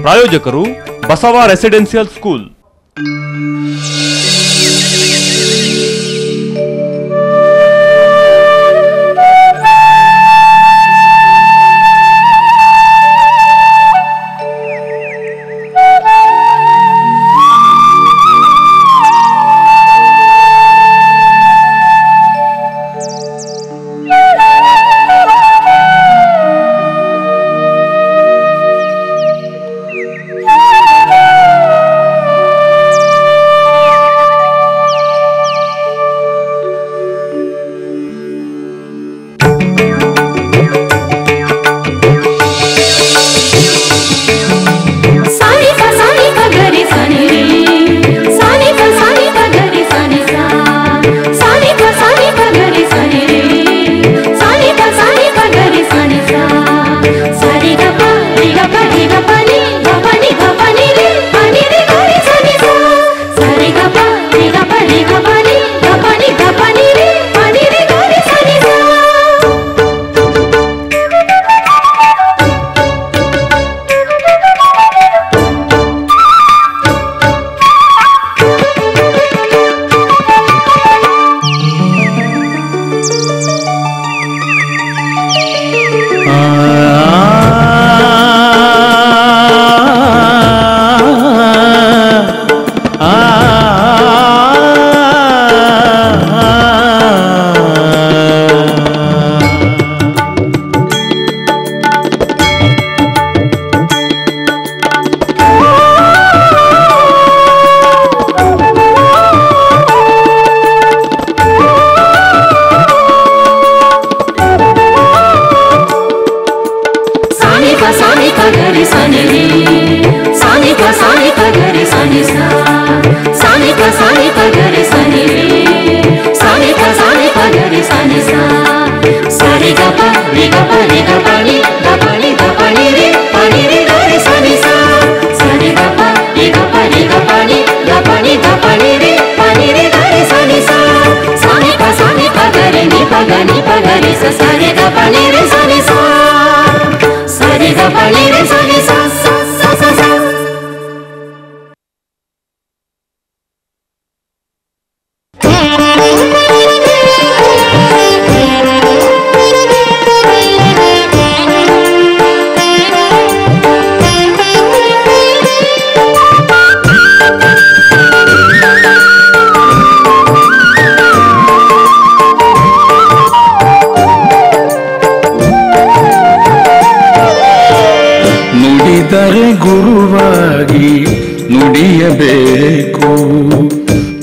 ಪ್ರಾಯೋಜಕರು Basava residential school.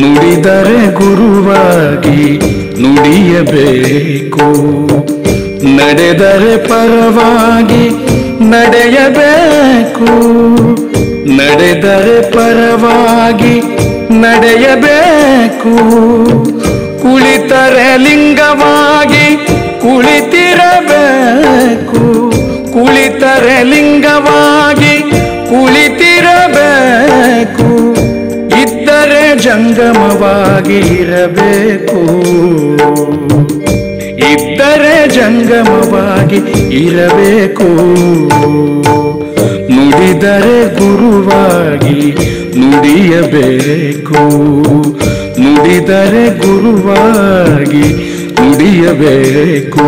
ನುಡಿದರೆ ಗುರುವಾಗಿ ನುಡಿಯಬೇಕು, ನಡೆದರೆ ಪರವಾಗಿ ನಡೆಯಬೇಕು, ನಡೆದರೆ ಪರವಾಗಿ ನಡೆಯಬೇಕು, ಕುಳಿತರೆ ಲಿಂಗವಾಗಿ ಕುಳಿತಿರಬೇಕು, ಕುಳಿತರೆ ಲಿಂಗವಾಗಿ ಕುಳಿತಿರಬೇಕು, ಇದ್ದರೆ ಜಂಗಮವಾಗಿ ಇರಬೇಕು, ಇದ್ದರೆ ಜಂಗಮವಾಗಿ ಇರಬೇಕು, ನುಡಿದರೆ ಗುರುವಾಗಿ ನುಡಿಯಬೇಕು, ನುಡಿದರೆ ಗುರುವಾಗಿ ನುಡಿಯಬೇಕು.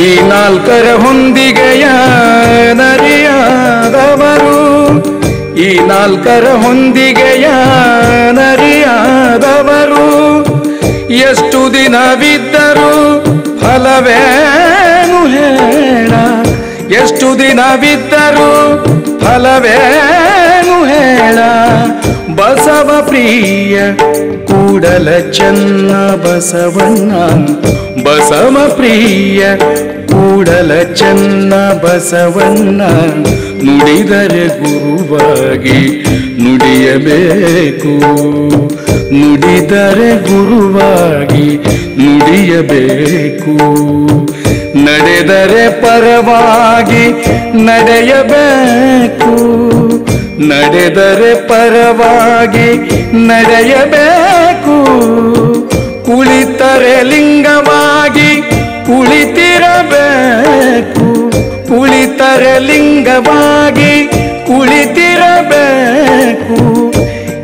ಈ ನಾಲ್ಕರ ಹೊಂದಿಗೆಯ ನರಿಯಾದವರು, ಈ ನಾಲ್ಕರ ಹೊಂದಿಗೆಯ ನರಿಯಾದವರು, ಎಷ್ಟು ದಿನವಿದ್ದರೂ ಫಲವೇನು ಹೇಳ, ಎಷ್ಟು ದಿನವಿದ್ದರೂ ಫಲವೇನು ಹೇಳ, ಬಸವ ಪ್ರಿಯ ಕೂಡಲ ಚೆನ್ನ ಬಸವಣ್ಣ, ಬಸವ ಪ್ರಿಯ ಕೂಡಲ ಚೆನ್ನ ಬಸವಣ್ಣ, ನುಡಿದರೆ ಗುರುವಾಗಿ ನುಡಿಯಬೇಕು, ನುಡಿದರೆ ಗುರುವಾಗಿ ನುಡಿಯಬೇಕು. ನಡೆದರೆ ಪರವಾಗಿ ನಡೆಯಬೇಕು, ನಡೆದರೆ ಪರವಾಗಿ ನಡೆಯಬೇಕು. ಕುಳಿತರೆ ಲಿಂಗವಾಗಿ ಕುಳಿತಿರಬೇಕು, ಕುಳಿತರೆ ಲಿಂಗವಾಗಿ ಕುಳಿತಿರಬೇಕು.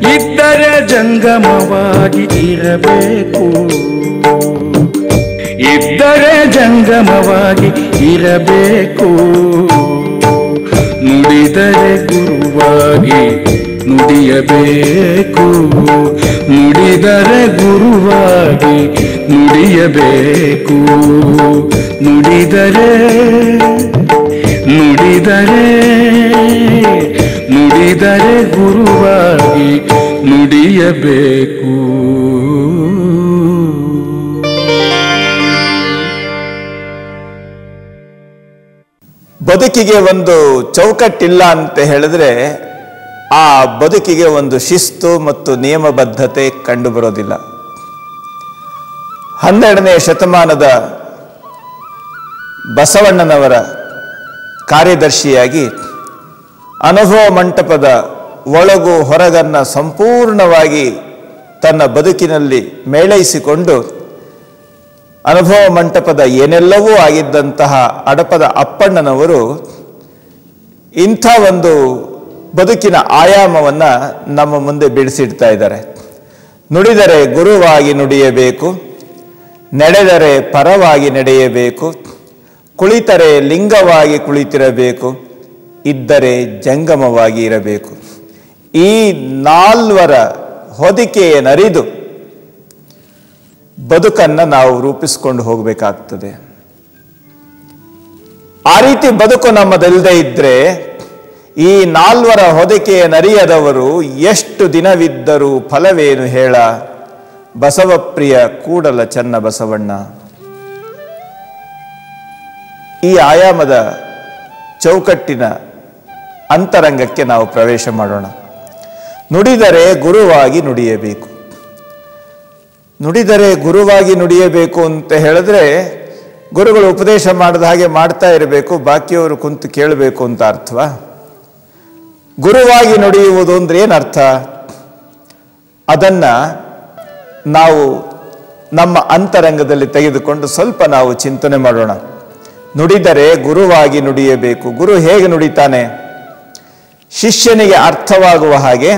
ಇದ್ದರೆ ಜಂಗಮವಾಗಿ ಇರಬೇಕು, ಇದ್ದರೆ ಜಂಗಮವಾಗಿ ಇರಬೇಕು. ನುಡಿದರೆ ಗುರುವಾಗಿ ನುಡಿಯಬೇಕು, ನುಡಿದರೆ ಗುರುವಾಗಿ ನುಡಿಯಬೇಕು. ನುಡಿದರೆ ನುಡಿದರೆ ನುಡಿದರೆ ಗುರುವಾಗಿ ನುಡಿಯಬೇಕು. ಬದುಕಿಗೆ ಒಂದು ಚೌಕಟ್ಟಿಲ್ಲ ಅಂತ ಹೇಳಿದ್ರೆ ಆ ಬದುಕಿಗೆ ಒಂದು ಶಿಸ್ತು ಮತ್ತು ನಿಯಮಬದ್ಧತೆ ಕಂಡುಬರೋದಿಲ್ಲ. 12ನೇ ಶತಮಾನದ ಬಸವಣ್ಣನವರ ಕಾರ್ಯದರ್ಶಿಯಾಗಿ ಅನುಭವ ಮಂಟಪದ ಒಳಗು ಹೊರಗನ್ನ ಸಂಪೂರ್ಣವಾಗಿ ತನ್ನ ಬದುಕಿನಲ್ಲಿ ಮೇಳೈಸಿಕೊಂಡು ಅನುಭವ ಮಂಟಪದ ಏನೆಲ್ಲವೂ ಆಗಿದ್ದಂತಹ ಅಡಪದ ಅಪ್ಪಣ್ಣನವರು ಇಂಥ ಒಂದು ಬದುಕಿನ ಆಯಾಮವನ್ನು ನಮ್ಮ ಮುಂದೆ ಬಿಡಿಸಿಡ್ತಾ ಇದ್ದಾರೆ. ನುಡಿದರೆ ಗುರುವಾಗಿ ನುಡಿಯಬೇಕು, ನಡೆದರೆ ಪರವಾಗಿ ನಡೆಯಬೇಕು, ಕುಳಿತರೆ ಲಿಂಗವಾಗಿ ಕುಳಿತಿರಬೇಕು, ಇದ್ದರೆ ಜಂಗಮವಾಗಿ ಇರಬೇಕು. ಈ 4 ಹೊದಿಕೆಯನ್ನರಿದು ಬದುಕನ್ನು ನಾವು ರೂಪಿಸಿಕೊಂಡು ಹೋಗಬೇಕಾಗ್ತದೆ. ಆ ರೀತಿ ಬದುಕು ನಮ್ಮದಲ್ಲದೆ ಇದ್ರೆ ಈ 4 ಹೊದಿಕೆಯನ್ನರಿಯದವರು ಎಷ್ಟು ದಿನವಿದ್ದರೂ ಫಲವೇನು ಹೇಳ. ಬಸವಪ್ರಿಯ ಕೂಡಲ ಚನ್ನ ಬಸವಣ್ಣ. ಈ ಆಯಾಮದ ಚೌಕಟ್ಟಿನ ಅಂತರಂಗಕ್ಕೆ ನಾವು ಪ್ರವೇಶ ಮಾಡೋಣ. ನುಡಿದರೆ ಗುರುವಾಗಿ ನುಡಿಯಬೇಕು. ನುಡಿದರೆ ಗುರುವಾಗಿ ನುಡಿಯಬೇಕು ಅಂತ ಹೇಳಿದ್ರೆ ಗುರುಗಳು ಉಪದೇಶ ಮಾಡಿದ ಹಾಗೆ ಮಾಡ್ತಾ ಇರಬೇಕು, ಬಾಕಿಯವರು ಕುಂತು ಕೇಳಬೇಕು ಅಂತ ಅರ್ಥವಾ? ಗುರುವಾಗಿ ನುಡಿಯುವುದು ಅಂದ್ರೆ ಏನರ್ಥ? ಅದನ್ನ ನಾವು ನಮ್ಮ ಅಂತರಂಗದಲ್ಲಿ ತೆಗೆದುಕೊಂಡು ಸ್ವಲ್ಪ ನಾವು ಚಿಂತನೆ ಮಾಡೋಣ. ನುಡಿದರೆ ಗುರುವಾಗಿ ನುಡಿಯಬೇಕು. ಗುರು ಹೇಗೆ ನುಡಿತಾನೆ? ಶಿಷ್ಯನಿಗೆ ಅರ್ಥವಾಗುವ ಹಾಗೆ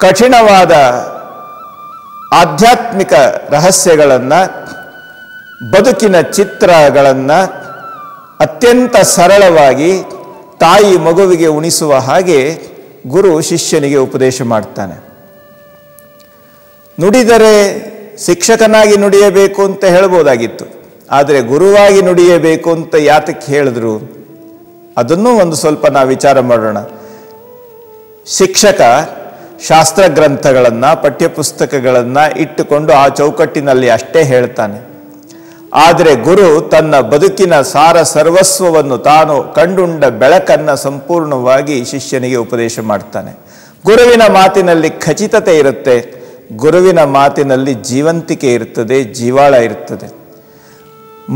ಕಠಿಣವಾದ ಆಧ್ಯಾತ್ಮಿಕ ರಹಸ್ಯಗಳನ್ನು, ಬದುಕಿನ ಚಿತ್ರಗಳನ್ನು ಅತ್ಯಂತ ಸರಳವಾಗಿ ತಾಯಿ ಮಗುವಿಗೆ ಉಣಿಸುವ ಹಾಗೆ ಗುರು ಶಿಷ್ಯನಿಗೆ ಉಪದೇಶ ಮಾಡ್ತಾನೆ. ನುಡಿದರೆ ಶಿಕ್ಷಕನಾಗಿ ನುಡಿಯಬೇಕು ಅಂತ ಹೇಳ್ಬೋದಾಗಿತ್ತು, ಆದರೆ ಗುರುವಾಗಿ ನುಡಿಯಬೇಕು ಅಂತ ಯಾತಕ್ಕೆ ಹೇಳಿದ್ರು? ಅದನ್ನೂ ಒಂದು ಸ್ವಲ್ಪ ನಾವು ವಿಚಾರ ಮಾಡೋಣ. ಶಿಕ್ಷಕ ಶಾಸ್ತ್ರ ಗ್ರಂಥಗಳನ್ನು, ಪಠ್ಯಪುಸ್ತಕಗಳನ್ನು ಇಟ್ಟುಕೊಂಡು ಆ ಚೌಕಟ್ಟಿನಲ್ಲಿ ಅಷ್ಟೇ ಹೇಳ್ತಾನೆ. ಆದರೆ ಗುರು ತನ್ನ ಬದುಕಿನ ಸಾರ ಸರ್ವಸ್ವವನ್ನು, ತಾನು ಕಂಡುಂಡ ಬೆಳಕನ್ನು ಸಂಪೂರ್ಣವಾಗಿ ಶಿಷ್ಯನಿಗೆ ಉಪದೇಶ ಮಾಡ್ತಾನೆ. ಗುರುವಿನ ಮಾತಿನಲ್ಲಿ ಖಚಿತತೆ ಇರುತ್ತೆ, ಗುರುವಿನ ಮಾತಿನಲ್ಲಿ ಜೀವಂತಿಕೆ ಇರ್ತದೆ, ಜೀವಾಳ ಇರ್ತದೆ.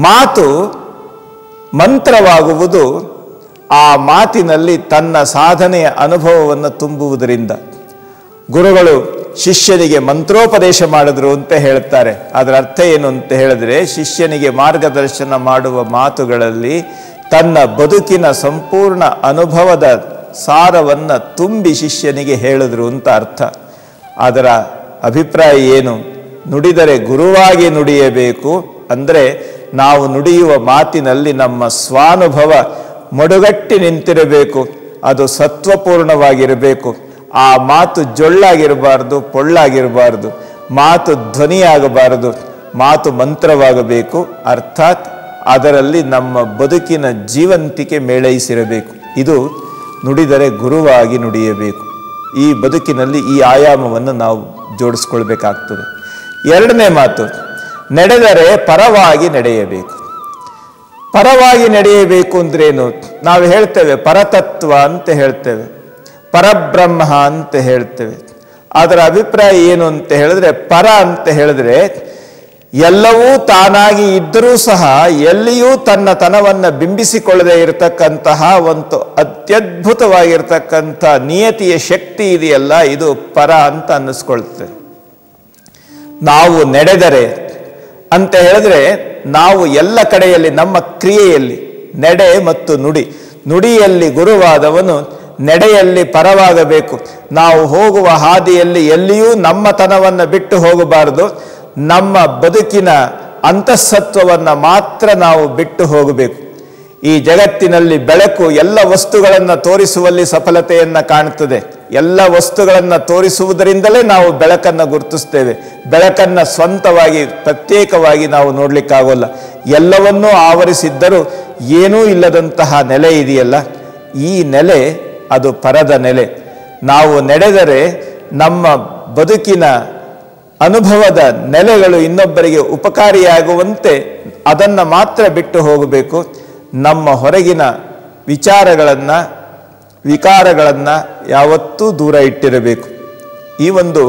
ಮಾತು ಮಂತ್ರವಾಗುವುದು ಆ ಮಾತಿನಲ್ಲಿ ತನ್ನ ಸಾಧನೆಯ ಅನುಭವವನ್ನು ತುಂಬುವುದರಿಂದ. ಗುರುಗಳು ಶಿಷ್ಯನಿಗೆ ಮಂತ್ರೋಪದೇಶ ಮಾಡಿದ್ರು ಅಂತ ಹೇಳ್ತಾರೆ. ಅದರ ಅರ್ಥ ಏನು ಅಂತ ಹೇಳಿದ್ರೆ, ಶಿಷ್ಯನಿಗೆ ಮಾರ್ಗದರ್ಶನ ಮಾಡುವ ಮಾತುಗಳಲ್ಲಿ ತನ್ನ ಬದುಕಿನ ಸಂಪೂರ್ಣ ಅನುಭವದ ಸಾರವನ್ನು ತುಂಬಿ ಶಿಷ್ಯನಿಗೆ ಹೇಳಿದ್ರು ಅಂತ ಅರ್ಥ. ಅದರ ಅಭಿಪ್ರಾಯ ಏನು? ನುಡಿದರೆ ಗುರುವಾಗಿ ನುಡಿಯಬೇಕು ಅಂದರೆ ನಾವು ನುಡಿಯುವ ಮಾತಿನಲ್ಲಿ ನಮ್ಮ ಸ್ವಾನುಭವ ಮಡುಗಟ್ಟಿ ನಿಂತಿರಬೇಕು, ಅದು ಸತ್ವಪೂರ್ಣವಾಗಿರಬೇಕು. ಆ ಮಾತು ಜೊಳ್ಳಾಗಿರಬಾರ್ದು, ಪೊಳ್ಳಾಗಿರಬಾರ್ದು, ಮಾತು ಧ್ವನಿಯಾಗಬಾರದು, ಮಾತು ಮಂತ್ರವಾಗಬೇಕು. ಅರ್ಥಾತ್ ಅದರಲ್ಲಿ ನಮ್ಮ ಬದುಕಿನ ಜೀವಂತಿಕೆ ಮೇಳೈಸಿರಬೇಕು. ಇದು ನುಡಿದರೆ ಗುರುವಾಗಿ ನುಡಿಯಬೇಕು. ಈ ಬದುಕಿನಲ್ಲಿ ಈ ಆಯಾಮವನ್ನು ನಾವು ಜೋಡಿಸ್ಕೊಳ್ಬೇಕಾಗ್ತದೆ. 2ನೇ ಮಾತು, ನಡೆದರೆ ಪರವಾಗಿ ನಡೆಯಬೇಕು. ಪರವಾಗಿ ನಡೆಯಬೇಕು ಅಂದ್ರೇನು? ನಾವು ಹೇಳ್ತೇವೆ ಪರತತ್ವ ಅಂತ ಹೇಳ್ತೇವೆ, ಪರಬ್ರಹ್ಮ ಅಂತ ಹೇಳ್ತೇವೆ. ಅದರ ಅಭಿಪ್ರಾಯ ಏನು ಅಂತ ಹೇಳಿದ್ರೆ, ಪರ ಅಂತ ಹೇಳಿದ್ರೆ ಎಲ್ಲವೂ ತಾನಾಗಿ ಇದ್ದರೂ ಸಹ ಎಲ್ಲಿಯೂ ತನ್ನ ತನವನ್ನು ಬಿಂಬಿಸಿಕೊಳ್ಳದೆ ಇರತಕ್ಕಂತಹ ಒಂದು ಅತ್ಯದ್ಭುತವಾಗಿರ್ತಕ್ಕಂಥ ನಿಯತಿಯ ಶಕ್ತಿ ಇದೆಯಲ್ಲ, ಇದು ಪರ ಅಂತ ಅನ್ನಿಸ್ಕೊಳ್ತದೆ. ನಾವು ನಡೆದರೆ ಅಂತ ಹೇಳಿದ್ರೆ ನಾವು ಎಲ್ಲ ಕಡೆಯಲ್ಲಿ ನಮ್ಮ ಕ್ರಿಯೆಯಲ್ಲಿ ನಡೆ ಮತ್ತು ನುಡಿಯಲ್ಲಿ ಗುರುವಾದವನು ನಡೆಯಲ್ಲಿ ಪರವಾಗಬೇಕು. ನಾವು ಹೋಗುವ ಹಾದಿಯಲ್ಲಿ ಎಲ್ಲಿಯೂ ನಮ್ಮ ತನವನ್ನು ಬಿಟ್ಟು ಹೋಗಬಾರದು. ನಮ್ಮ ಬದುಕಿನ ಅಂತಃಸತ್ವವನ್ನು ಮಾತ್ರ ನಾವು ಬಿಟ್ಟು ಹೋಗಬೇಕು. ಈ ಜಗತ್ತಿನಲ್ಲಿ ಬೆಳಕು ಎಲ್ಲ ವಸ್ತುಗಳನ್ನು ತೋರಿಸುವಲ್ಲಿ ಸಫಲತೆಯನ್ನು ಕಾಣುತ್ತದೆ. ಎಲ್ಲ ವಸ್ತುಗಳನ್ನು ತೋರಿಸುವುದರಿಂದಲೇ ನಾವು ಬೆಳಕನ್ನು ಗುರುತಿಸ್ತೇವೆ. ಬೆಳಕನ್ನು ಸ್ವಂತವಾಗಿ ಪ್ರತ್ಯೇಕವಾಗಿ ನಾವು ನೋಡಲಿಕ್ಕಾಗೋಲ್ಲ. ಎಲ್ಲವನ್ನೂ ಆವರಿಸಿದ್ದರೂ ಏನೂ ಇಲ್ಲದಂತಹ ನೆಲೆ ಇದೆಯಲ್ಲ, ಈ ನೆಲೆ ಅದು ಪರದ ನೆಲೆ. ನಾವು ನಡೆದರೆ ನಮ್ಮ ಬದುಕಿನ ಅನುಭವದ ನೆಲೆಗಳು ಇನ್ನೊಬ್ಬರಿಗೆ ಉಪಕಾರಿಯಾಗುವಂತೆ ಅದನ್ನು ಮಾತ್ರ ಬಿಟ್ಟು ಹೋಗಬೇಕು. ನಮ್ಮ ಹೊರಗಿನ ವಿಚಾರಗಳನ್ನು ವಿಕಾರಗಳನ್ನು ಯಾವತ್ತೂ ದೂರ ಇಟ್ಟಿರಬೇಕು. ಈ ಒಂದು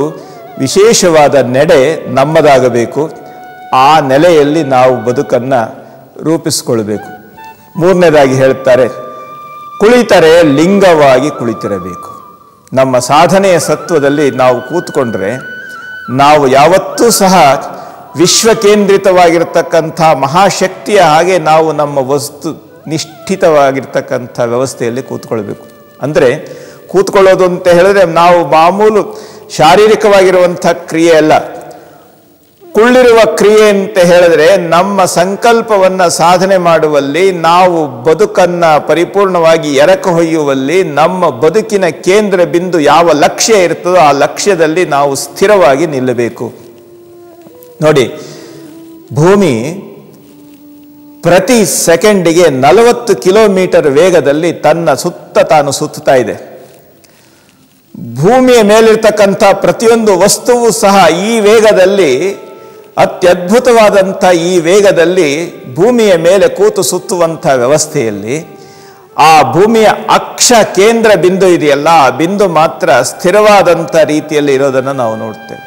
ವಿಶೇಷವಾದ ನಡೆ ನಮ್ಮದಾಗಬೇಕು. ಆ ನೆಲೆಯಲ್ಲಿ ನಾವು ಬದುಕನ್ನು ರೂಪಿಸಿಕೊಳ್ಬೇಕು. ಮೂರನೇದಾಗಿ ಹೇಳ್ತಾರೆ, ಕುಳಿತರೆ ಲಿಂಗವಾಗಿ ಕುಳಿತಿರಬೇಕು. ನಮ್ಮ ಸಾಧನೆಯ ಸತ್ವದಲ್ಲಿ ನಾವು ಕೂತ್ಕೊಂಡ್ರೆ ನಾವು ಯಾವತ್ತೂ ಸಹ ವಿಶ್ವಕೇಂದ್ರಿತವಾಗಿರ್ತಕ್ಕಂಥ ಮಹಾಶಕ್ತಿಯ ಹಾಗೆ ನಾವು ನಮ್ಮ ವಸ್ತು ನಿಷ್ಠಿತವಾಗಿರ್ತಕ್ಕಂಥ ವ್ಯವಸ್ಥೆಯಲ್ಲಿ ಕೂತ್ಕೊಳ್ಬೇಕು. ಅಂದರೆ ಕೂತ್ಕೊಳ್ಳೋದು ಅಂತ ಹೇಳಿದ್ರೆ ನಾವು ಮಾಮೂಲು ಶಾರೀರಿಕವಾಗಿರುವಂಥ ಕ್ರಿಯೆ ಅಲ್ಲ. ಕುಳ್ಳಿರುವ ಕ್ರಿಯೆ ಅಂತ ಹೇಳಿದ್ರೆ ನಮ್ಮ ಸಂಕಲ್ಪವನ್ನು ಸಾಧನೆ ಮಾಡುವಲ್ಲಿ, ನಾವು ಬದುಕನ್ನು ಪರಿಪೂರ್ಣವಾಗಿ ಎರಕ ಹೊಯ್ಯುವಲ್ಲಿ ನಮ್ಮ ಬದುಕಿನ ಕೇಂದ್ರ ಬಿಂದು ಯಾವ ಲಕ್ಷ್ಯ ಇರ್ತದೋ ಆ ಲಕ್ಷ್ಯದಲ್ಲಿ ನಾವು ಸ್ಥಿರವಾಗಿ ನಿಲ್ಲಬೇಕು. ನೋಡಿ, ಭೂಮಿ ಪ್ರತಿ ಸೆಕೆಂಡಿಗೆ 40 ಕಿಲೋಮೀಟರ್ ವೇಗದಲ್ಲಿ ತನ್ನ ಸುತ್ತ ತಾನು ಸುತ್ತಾ ಇದೆ. ಭೂಮಿಯ ಮೇಲಿರ್ತಕ್ಕಂಥ ಪ್ರತಿಯೊಂದು ವಸ್ತುವು ಸಹ ಈ ವೇಗದಲ್ಲಿ, ಅತ್ಯದ್ಭುತವಾದಂಥ ಈ ವೇಗದಲ್ಲಿ ಭೂಮಿಯ ಮೇಲೆ ಕೂತು ಸುತ್ತುವಂಥ ವ್ಯವಸ್ಥೆಯಲ್ಲಿ ಆ ಭೂಮಿಯ ಅಕ್ಷ ಕೇಂದ್ರ ಬಿಂದು ಇದೆಯಲ್ಲ, ಆ ಬಿಂದು ಮಾತ್ರ ಸ್ಥಿರವಾದಂಥ ರೀತಿಯಲ್ಲಿ ಇರೋದನ್ನು ನಾವು ನೋಡ್ತೇವೆ.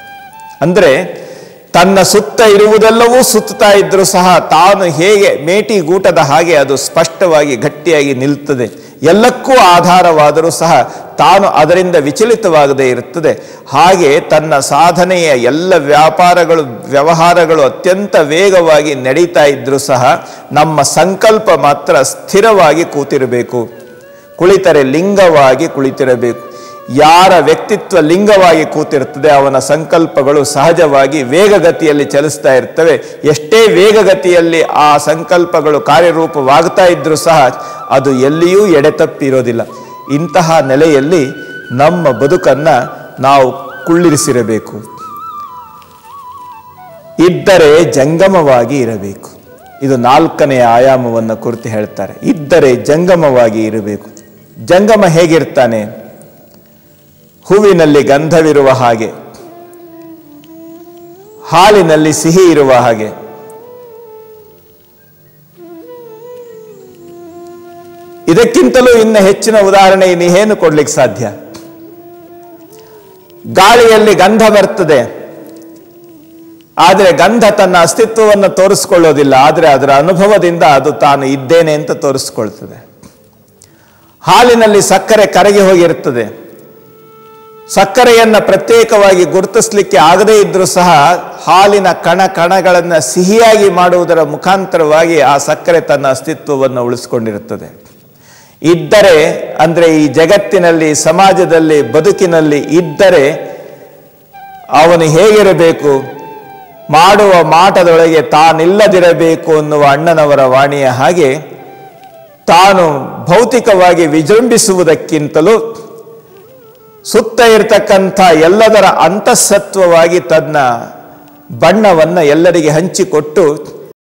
ಅಂದರೆ ತನ್ನ ಸುತ್ತ ಇರುವುದೆಲ್ಲವೂ ಸುತ್ತಾ ಇದ್ರೂ ಸಹ ತಾನು ಹೇಗೆ ಮೇಟಿಗೂಟದ ಹಾಗೆ ಅದು ಸ್ಪಷ್ಟವಾಗಿ ಗಟ್ಟಿಯಾಗಿ ನಿಲ್ತದೆ. ಎಲ್ಲಕ್ಕೂ ಆಧಾರವಾದರೂ ಸಹ ತಾನು ಅದರಿಂದ ವಿಚಲಿತವಾಗದೇ ಇರುತ್ತದೆ. ಹಾಗೆ ತನ್ನ ಸಾಧನೆಯ ಎಲ್ಲ ವ್ಯವಹಾರಗಳು ಅತ್ಯಂತ ವೇಗವಾಗಿ ನಡೀತಾ ಇದ್ರೂ ಸಹ ನಮ್ಮ ಸಂಕಲ್ಪ ಮಾತ್ರ ಸ್ಥಿರವಾಗಿ ಕೂತಿರಬೇಕು. ಕುಳಿತರೆ ಲಿಂಗವಾಗಿ ಕುಳಿತಿರಬೇಕು. ಯಾರ ವ್ಯಕ್ತಿತ್ವ ಲಿಂಗವಾಗಿ ಕೂತಿರ್ತದೆ ಅವನ ಸಂಕಲ್ಪಗಳು ಸಹಜವಾಗಿ ವೇಗಗತಿಯಲ್ಲಿ ಚಲಿಸ್ತಾ ಇರ್ತವೆ. ಎಷ್ಟೇ ವೇಗಗತಿಯಲ್ಲಿ ಆ ಸಂಕಲ್ಪಗಳು ಕಾರ್ಯರೂಪವಾಗ್ತಾ ಇದ್ರೂ ಸಹ ಅದು ಎಲ್ಲಿಯೂ ಎಡೆತಪ್ಪಿರೋದಿಲ್ಲ. ಇಂತಹ ನೆಲೆಯಲ್ಲಿ ನಮ್ಮ ಬದುಕನ್ನು ನಾವು ಕುಳ್ಳಿರಿಸಿರಬೇಕು. ಇದ್ದರೆ ಜಂಗಮವಾಗಿ ಇರಬೇಕು. ಇದು 4ನೇ ಆಯಾಮವನ್ನು ಕುರಿತು ಹೇಳ್ತಾರೆ. ಇದ್ದರೆ ಜಂಗಮವಾಗಿ ಇರಬೇಕು. ಜಂಗಮ ಹೇಗಿರ್ತಾನೆ? ಹೂವಿನಲ್ಲಿ ಗಂಧವಿರುವ ಹಾಗೆ, ಹಾಲಿನಲ್ಲಿ ಸಿಹಿ ಇರುವ ಹಾಗೆ, ಇದಕ್ಕಿಂತಲೂ ಇನ್ನು ಹೆಚ್ಚಿನ ಉದಾಹರಣೆ ಇನ್ನೇನು ಕೊಡ್ಲಿಕ್ಕೆ ಸಾಧ್ಯ? ಗಾಳಿಯಲ್ಲಿ ಗಂಧ ಬರ್ತದೆ, ಆದರೆ ಗಂಧ ತನ್ನ ಅಸ್ತಿತ್ವವನ್ನು ತೋರಿಸ್ಕೊಳ್ಳೋದಿಲ್ಲ. ಆದರೆ ಅದರ ಅನುಭವದಿಂದ ಅದು ತಾನು ಇದ್ದೇನೆ ಅಂತ ತೋರಿಸ್ಕೊಳ್ತದೆ. ಹಾಲಿನಲ್ಲಿ ಸಕ್ಕರೆ ಕರಗಿ ಹೋಗಿರ್ತದೆ. ಸಕ್ಕರೆಯನ್ನು ಪ್ರತ್ಯೇಕವಾಗಿ ಗುರುತಿಸಲಿಕ್ಕೆ ಆಗದೇ ಇದ್ರೂ ಸಹ ಹಾಲಿನ ಕಣಗಳನ್ನು ಸಿಹಿಯಾಗಿ ಮಾಡುವುದರ ಮುಖಾಂತರವಾಗಿ ಆ ಸಕ್ಕರೆ ತನ್ನ ಅಸ್ತಿತ್ವವನ್ನು ಉಳಿಸ್ಕೊಂಡಿರುತ್ತದೆ. ಇದ್ದರೆ ಅಂದರೆ ಈ ಜಗತ್ತಿನಲ್ಲಿ, ಸಮಾಜದಲ್ಲಿ, ಬದುಕಿನಲ್ಲಿ ಇದ್ದರೆ ಅವನು ಹೇಗಿರಬೇಕು? ಮಾಡುವ ಮಾಟದೊಳಗೆ ತಾನಿಲ್ಲದಿರಬೇಕು ಅನ್ನುವ ಅಣ್ಣನವರ ವಾಣಿಯ ಹಾಗೆ ತಾನು ಭೌತಿಕವಾಗಿ ವಿಜೃಂಭಿಸುವುದಕ್ಕಿಂತಲೂ ಸುತ್ತ ಇರತಕ್ಕಂಥ ಎಲ್ಲದರ ಅಂತಃಸತ್ವವಾಗಿ ತನ್ನ ಬಣ್ಣವನ್ನು ಎಲ್ಲರಿಗೆ ಹಂಚಿಕೊಟ್ಟು